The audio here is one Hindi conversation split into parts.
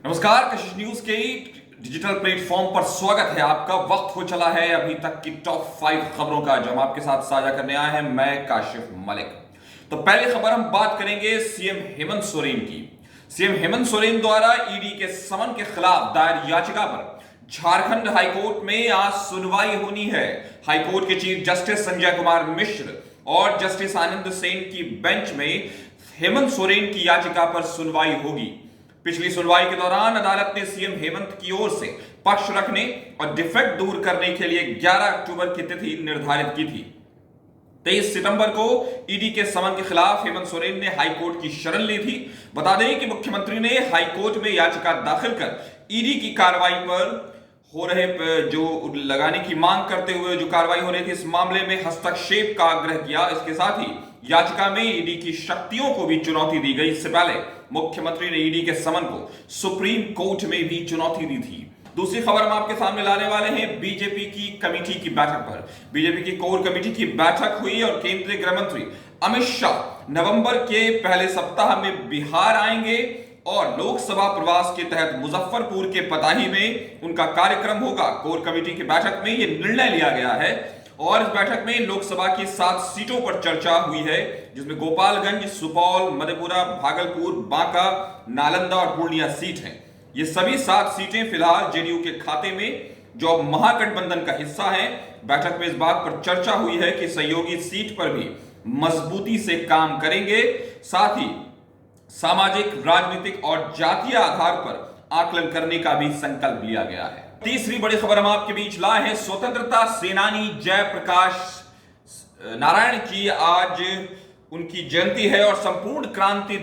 नमस्कार, कशिश न्यूज के डिजिटल प्लेटफॉर्म पर स्वागत है आपका। वक्त हो चला है अभी तक की टॉप 5 खबरों का, जो हम आपके साथ साझा करने आए हैं। मैं काशिफ मलिक। तो पहली खबर हम बात करेंगे सीएम हेमंत सोरेन की। सीएम हेमंत सोरेन द्वारा ईडी के समन के खिलाफ दायर याचिका पर झारखंड हाईकोर्ट में आज सुनवाई होनी है। हाईकोर्ट के चीफ जस्टिस संजय कुमार मिश्र और जस्टिस आनंद सेन की बेंच में हेमंत सोरेन की याचिका पर सुनवाई होगी। पिछली सुनवाई के दौरान अदालत ने सीएम हेमंत की ओर से पक्ष रखने और डिफेक्ट दूर करने के लिए 11 अक्टूबर की तिथि निर्धारित की थी। 23 सितंबर को ईडी के समन के खिलाफ हेमंत सोरेन ने हाईकोर्ट की शरण ली थी। बता दें कि मुख्यमंत्री ने हाईकोर्ट में याचिका दाखिल कर ईडी की कार्रवाई पर हो रहे जो लगाने की मांग करते हुए जो कार्रवाई हो रही थी, इस मामले में हस्तक्षेप का आग्रह किया। इसके साथ ही याचिका में ईडी की शक्तियों को भी चुनौती दी गई। इससे पहले मुख्यमंत्री ने ईडी के समन को सुप्रीम कोर्ट में भी चुनौती दी थी। दूसरी खबर हम आपके सामने लाने वाले हैं बीजेपी की कमेटी की बैठक पर। बीजेपी की कोर कमेटी की बैठक हुई और केंद्रीय गृह मंत्री अमित शाह नवंबर के पहले सप्ताह में बिहार आएंगे और लोकसभा प्रवास के तहत मुजफ्फरपुर के पताही में उनका कार्यक्रम होगा। कोर कमेटी की बैठक में यह निर्णय लिया गया है और इस बैठक में लोकसभा की 7 सीटों पर चर्चा हुई है, जिसमें गोपालगंज, सुपौल, मधेपुरा, भागलपुर, बांका, नालंदा और पूर्णिया सीट हैं। ये सभी 7 सीटें फिलहाल जेडीयू के खाते में, जो अब महागठबंधन का हिस्सा है। बैठक में इस बात पर चर्चा हुई है कि सहयोगी सीट पर भी मजबूती से काम करेंगे। साथ ही सामाजिक, राजनीतिक और जातीय आधार पर आकलन करने का भी संकल्प लिया गया है। तीसरी बड़ी खबर हम आपके बीच लाए हैं। स्वतंत्रता सेनानी जयप्रकाश नारायण की आज उनकी जयंती है और संपूर्ण क्रांति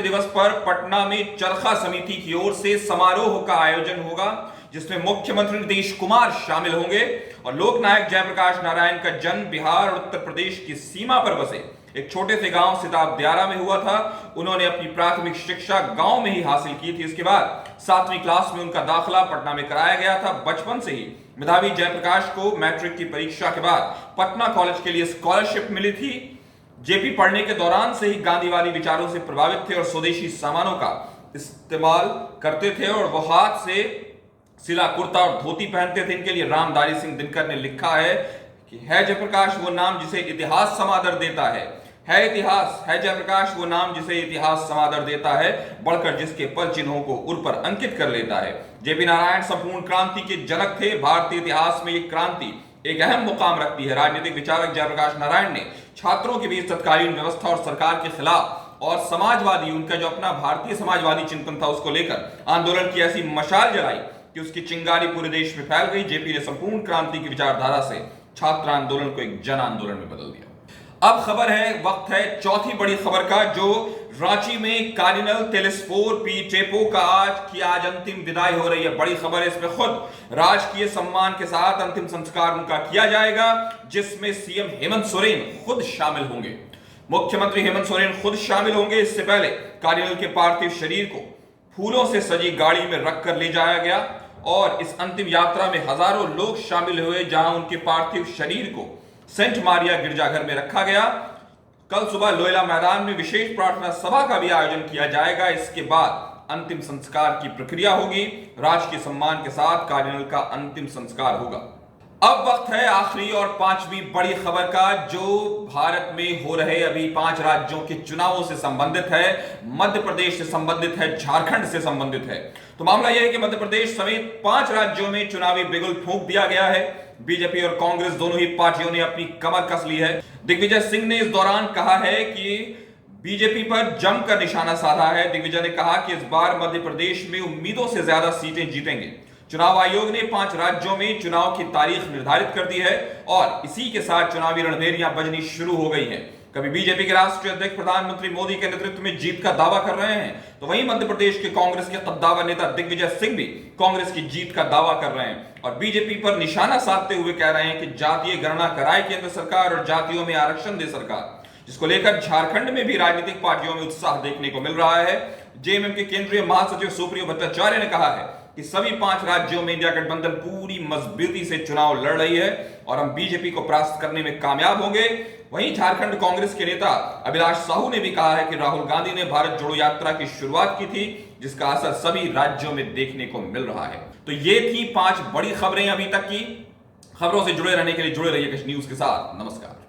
दिवस पर पटना में चरखा समिति की ओर से समारोह का आयोजन होगा, जिसमें मुख्यमंत्री नीतीश कुमार शामिल होंगे। और लोकनायक जयप्रकाश नारायण का जन्म बिहार और उत्तर प्रदेश की सीमा पर बसे एक छोटे से गांव सिताब दियारा में हुआ था। उन्होंने अपनी प्राथमिक शिक्षा गांव में ही हासिल की थी। इसके बाद 7वीं क्लास में उनका दाखिला पटना में कराया गया था। बचपन से ही मेधावी जयप्रकाश को मैट्रिक की परीक्षा के बाद पटना कॉलेज के लिए स्कॉलरशिप मिली थी। जेपी पढ़ने के दौरान से ही गांधीवादी विचारों से प्रभावित थे और स्वदेशी सामानों का इस्तेमाल करते थे और वो हाथ से सिला कुर्ता और धोती पहनते थे। इनके लिए रामधारी सिंह दिनकर ने लिखा है कि है जयप्रकाश वो नाम जिसे इतिहास समादर देता है जयप्रकाश वो नाम जिसे इतिहास समादर देता है, बढ़कर जिसके पद चिन्हों को उर पर अंकित कर लेता है। जेपी नारायण संपूर्ण क्रांति के जनक थे। भारतीय इतिहास में एक क्रांति एक अहम मुकाम रखती है। राजनीतिक विचारक जयप्रकाश नारायण ने छात्रों के बीच तत्कालीन व्यवस्था और सरकार के खिलाफ और समाजवादी, उनका जो अपना भारतीय समाजवादी चिंतन था, उसको लेकर आंदोलन की ऐसी मशाल जलाई कि उसकी चिंगारी पूरे देश में फैल गई। जेपी ने संपूर्ण क्रांति की विचारधारा से छात्र आंदोलन को एक जन आंदोलन में बदल दिया। अब खबर है, वक्त है चौथी बड़ी खबर का, जो रांची में कार्डिनल तेलिस्फोर पी टेपो का आज अंतिम विदाई हो रही है। बड़ी खबर है, इसमें खुद राजकीय सम्मान के साथ अंतिम संस्कार उनका किया जाएगा, जिसमें सीएम हेमंत सोरेन खुद शामिल होंगे। मुख्यमंत्री हेमंत सोरेन खुद शामिल होंगे। इससे पहले कार्डिनल के पार्थिव शरीर को फूलों से सजी गाड़ी में रखकर ले जाया गया और इस अंतिम यात्रा में हजारों लोग शामिल हुए, जहां उनके पार्थिव शरीर को सेंट मारिया गिरजाघर में रखा गया। कल सुबह लोयला मैदान में विशेष प्रार्थना सभा का भी आयोजन किया जाएगा। इसके बाद अंतिम संस्कार की प्रक्रिया होगी। राजकीय सम्मान के साथ कार्डिनल का अंतिम संस्कार होगा। अब वक्त है आखिरी और 5वीं बड़ी खबर का, जो भारत में हो रहे अभी 5 राज्यों के चुनावों से संबंधित है। मध्य प्रदेश से संबंधित है, झारखंड से संबंधित है। तो मामला यह है कि मध्य प्रदेश समेत 5 राज्यों में चुनावी बिगुल फूंक दिया गया है। बीजेपी और कांग्रेस दोनों ही पार्टियों ने अपनी कमर कस ली है। दिग्विजय सिंह ने इस दौरान कहा है कि बीजेपी पर जमकर निशाना साधा है। दिग्विजय ने कहा कि इस बार मध्य प्रदेश में उम्मीदों से ज्यादा सीटें जीतेंगे। चुनाव आयोग ने 5 राज्यों में चुनाव की तारीख निर्धारित कर दी है और इसी के साथ चुनावी रणभेरियां बजनी शुरू हो गई हैं। कभी बीजेपी के राष्ट्रीय अध्यक्ष प्रधानमंत्री मोदी के नेतृत्व में जीत का दावा कर रहे हैं, तो वहीं मध्य प्रदेश के कांग्रेस के कद्दावर नेता दिग्विजय सिंह भी कांग्रेस की जीत का दावा कर रहे हैं और बीजेपी पर निशाना साधते हुए कह रहे हैं कि जातीय गणना कराए केंद्र सरकार और जातियों में आरक्षण दे सरकार, जिसको लेकर झारखंड में भी राजनीतिक पार्टियों में उत्साह देखने को मिल रहा है। जेएमएम के केंद्रीय महासचिव सुप्रियो भट्टाचार्य ने कहा है कि सभी 5 राज्यों में इंडिया गठबंधन पूरी मजबूती से चुनाव लड़ रही है और हम बीजेपी को परास्त करने में कामयाब होंगे। वहीं झारखंड कांग्रेस के नेता अभिलाष साहू ने भी कहा है कि राहुल गांधी ने भारत जोड़ो यात्रा की शुरुआत की थी, जिसका असर सभी राज्यों में देखने को मिल रहा है। तो ये थी 5 बड़ी खबरें अभी तक की। खबरों से जुड़े रहने के लिए जुड़े रहिए कश न्यूज के साथ। नमस्कार।